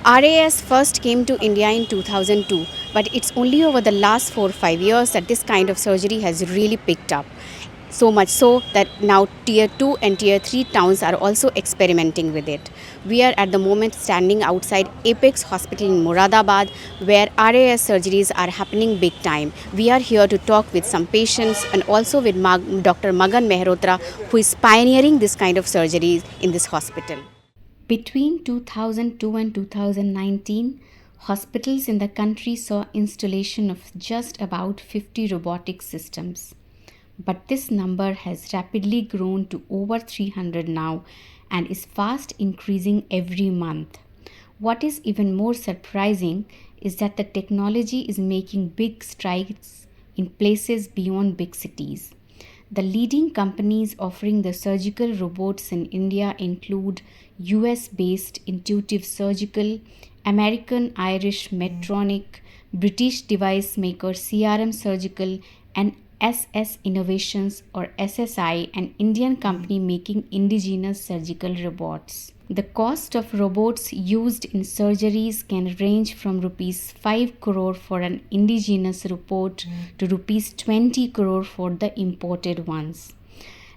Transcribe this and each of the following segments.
RAS first came to India in 2002, but it's only over the last 4 or 5 years that this kind of surgery has really picked up. So much so that now tier 2 and tier 3 towns are also experimenting with it. We are at the moment standing outside Apex Hospital in Moradabad, where RAS surgeries are happening big time. We are here to talk with some patients and also with Dr. Magan Mehrotra, who is pioneering this kind of surgeries in this hospital. Between 2002 and 2019, hospitals in the country saw installation of just about 50 robotic systems. But this number has rapidly grown to over 300 now and is fast increasing every month. What is even more surprising is that the technology is making big strides in places beyond big cities. The leading companies offering the surgical robots in India include US based Intuitive Surgical, American Irish Medtronic, British device maker CRM Surgical, and SS Innovations or SSI, an Indian company making indigenous surgical robots. The cost of robots used in surgeries can range from rupees 5 crore for an indigenous robot to rupees 20 crore for the imported ones.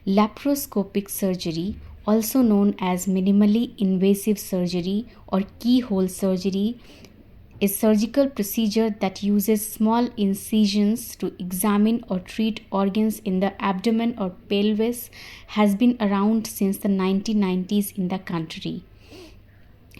Laparoscopic surgery, also known as minimally invasive surgery or keyhole surgery, is surgical procedure that uses small incisions to examine or treat organs in the abdomen or pelvis has been around since the 1990s in the country.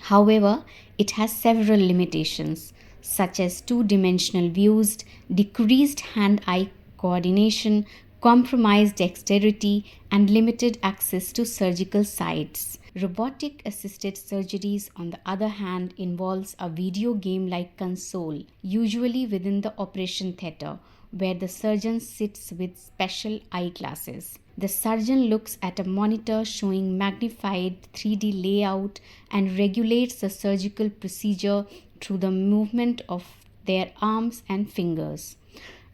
However, it has several limitations such as two-dimensional views, decreased hand-eye coordination, compromised dexterity, and limited access to surgical sites. Robotic assisted surgeries, on the other hand, involves a video game like console, usually within the operation theatre, where the surgeon sits with special eyeglasses. The surgeon looks at a monitor showing magnified 3D layout and regulates the surgical procedure through the movement of their arms and fingers.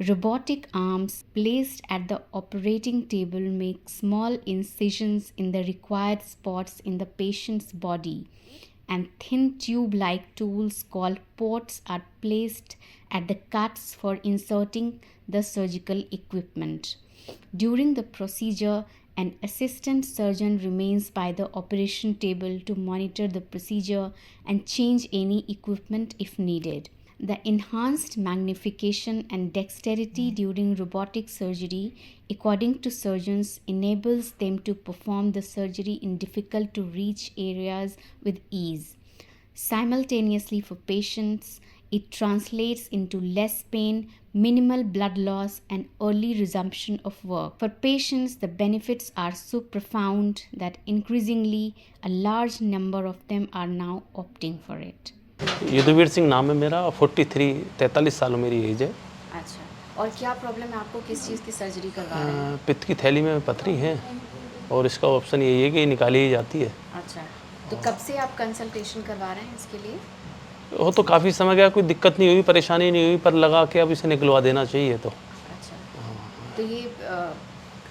Robotic arms placed at the operating table make small incisions in the required spots in the patient's body, and thin tube-like tools called ports are placed at the cuts for inserting the surgical equipment. During the procedure, an assistant surgeon remains by the operation table to monitor the procedure and change any equipment if needed. The enhanced magnification and dexterity during robotic surgery, according to surgeons, enables them to perform the surgery in difficult to reach areas with ease. Simultaneously, for patients, it translates into less pain, minimal blood loss, and early resumption of work. For patients, the benefits are so profound that increasingly a large number of them are now opting for it. Yudhvir Singh नाम है मेरा, 43 साल मेरी as है। अच्छा, और क्या problem है आपको? किस चीज़ की सर्जरी करवा रहे हैं? पित्त की थैली में पथरी है और इसका ऑप्शन यही है कि निकाली ही जाती है। अच्छा, तो कब से आप कंसल्टेशन करवा रहे हैं इसके लिए? वो तो काफ़ी समय गया, कोई दिक्कत नहीं हुई, परेशानी नहीं हुई, पर लगा कि अब इसे निकलवा देना चाहिए। तो अच्छा, तो ये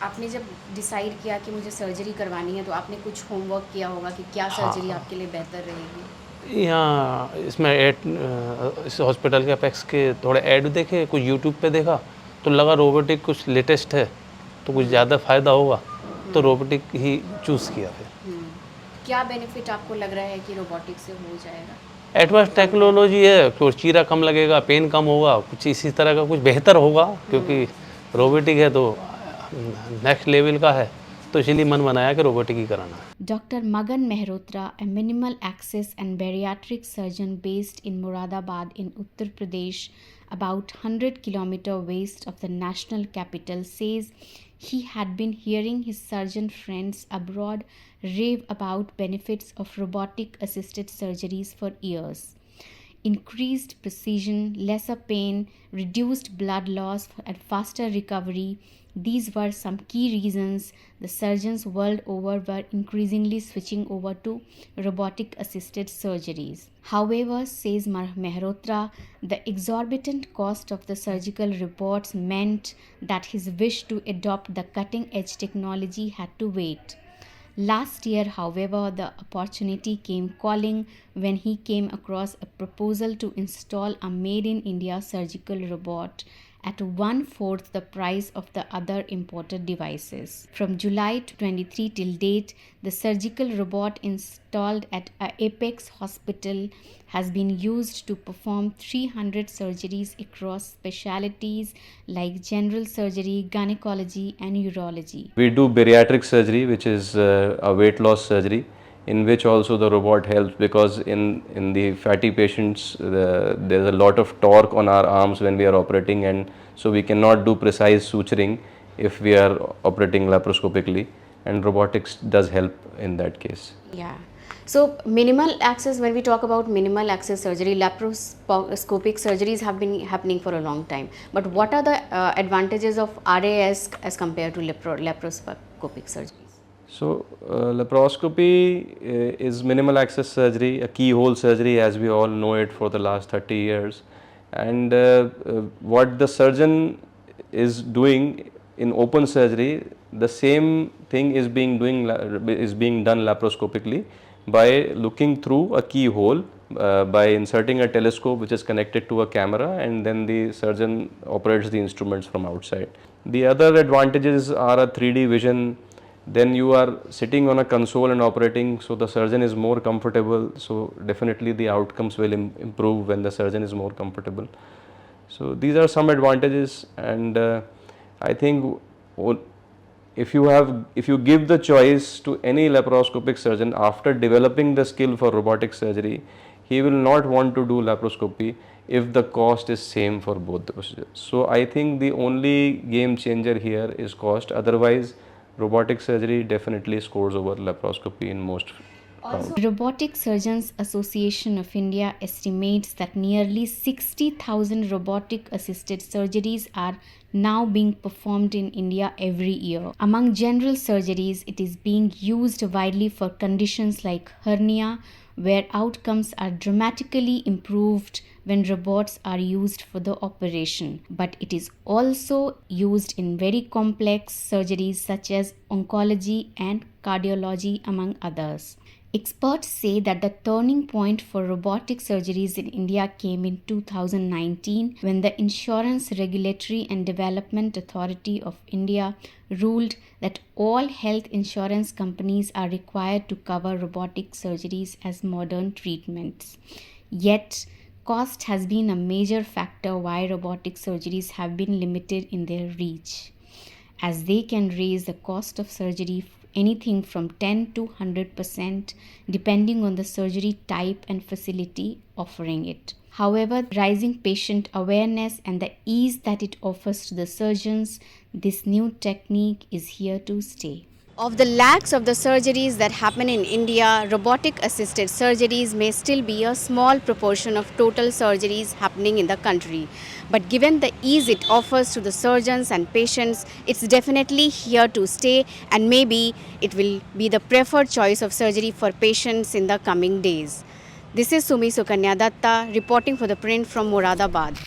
आपने जब डिसाइड किया कि मुझे सर्जरी करवानी है, तो आपने कुछ होमवर्क किया होगा कि क्या सर्जरी आपके लिए बेहतर रहेगी? यहाँ इसमें इस हॉस्पिटल के अपेक्स के थोड़े ऐड देखे, कुछ यूट्यूब पे देखा तो लगा रोबोटिक कुछ लेटेस्ट है तो कुछ ज़्यादा फ़ायदा होगा, तो रोबोटिक ही चूज़ किया फिर। क्या बेनिफिट आपको लग रहा है कि रोबोटिक से हो जाएगा? एडवांस टेक्नोलॉजी है, तो चीरा कम लगेगा, पेन कम होगा, कुछ इसी तरह का कुछ बेहतर होगा, क्योंकि रोबोटिक है तो नेक्स्ट लेवल का है, तो इसलिए मन बनाया कि रोबोटिक ही कराना है। Dr. Magan Mehrotra, a minimal access and bariatric surgeon based in Moradabad in Uttar Pradesh, about 100 km west of the national capital, says he had been hearing his surgeon friends abroad rave about benefits of robotic assisted surgeries for years. Increased precision, lesser pain, reduced blood loss, and faster recovery. These were some key reasons the surgeons world over were increasingly switching over to robotic assisted surgeries. However, says Mehrotra, the exorbitant cost of the surgical robots meant that his wish to adopt the cutting edge technology had to wait. Last year, however, the opportunity came calling when he came across a proposal to install a made in India surgical robot at one-fourth the price of the other imported devices. From July 23 till date, the surgical robot installed at Apex Hospital has been used to perform 300 surgeries across specialties like general surgery, gynecology, and urology. We do bariatric surgery, which is a weight loss surgery, in which also the robot helps, because in the fatty patients there's a lot of torque on our arms when we are operating, and so we cannot do precise suturing if we are operating laparoscopically, and robotics does help in that case. Yeah. So minimal access, when we talk about minimal access surgery, laparoscopic surgeries have been happening for a long time. But what are the advantages of RAS as compared to laparoscopic surgeries? So laparoscopy is minimal access surgery, a keyhole surgery as we all know it for the last 30 years. And what the surgeon is doing in open surgery, the same thing is being done laparoscopically by looking through a keyhole, by inserting a telescope which is connected to a camera, and then the surgeon operates the instruments from outside. The other advantages are a 3D vision. Then you are sitting on a console and operating, so the surgeon is more comfortable, so definitely the outcomes will improve when the surgeon is more comfortable. So these are some advantages, and I think if you give the choice to any laparoscopic surgeon after developing the skill for robotic surgery, he will not want to do laparoscopy if the cost is same for both the procedures. So I think the only game changer here is cost. Otherwise, robotic surgery definitely scores over laparoscopy in most Also, Robotic Surgeons Association of India estimates that nearly 60,000 robotic assisted surgeries are now being performed in India every year. Among general surgeries, it is being used widely for conditions like hernia, where outcomes are dramatically improved when robots are used for the operation. But it is also used in very complex surgeries such as oncology and cardiology, among others. Experts say that the turning point for robotic surgeries in India came in 2019 when the Insurance Regulatory and Development Authority of India ruled that all health insurance companies are required to cover robotic surgeries as modern treatments. Yet, cost has been a major factor why robotic surgeries have been limited in their reach, as they can raise the cost of surgery anything from 10 to 100% depending on the surgery type and facility offering it. However, rising patient awareness and the ease that it offers to the surgeons, this new technique is here to stay. Of the lakhs of the surgeries that happen in India, robotic assisted surgeries may still be a small proportion of total surgeries happening in the country. But given the ease it offers to the surgeons and patients, it's definitely here to stay, and maybe it will be the preferred choice of surgery for patients in the coming days. This is Sumi Sukanya Datta reporting for The Print from Moradabad.